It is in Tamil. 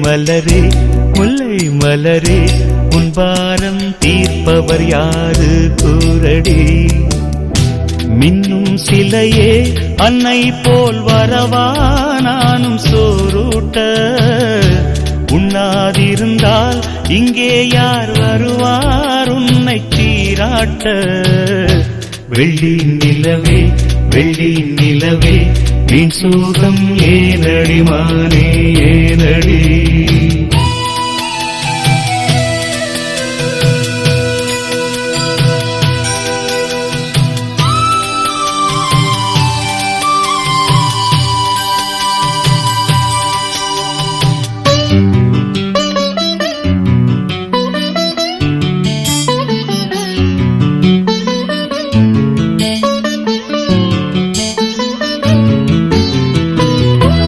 மலரே முல்லை மலரே உன் பாரம் தீர்ப்பவர் யாரு கூரடி. மின்னும் சிலையே அன்னை போல் வரவா நானும் சோறுட்ட. உண்ணாதிருந்தால் இங்கே யார் வருவார் உன்னை சீராட்ட. வெள்ளி நிலவே வெள்ளி நிலவே வீண் சோகம் ஏனடி மானே ஏனடி.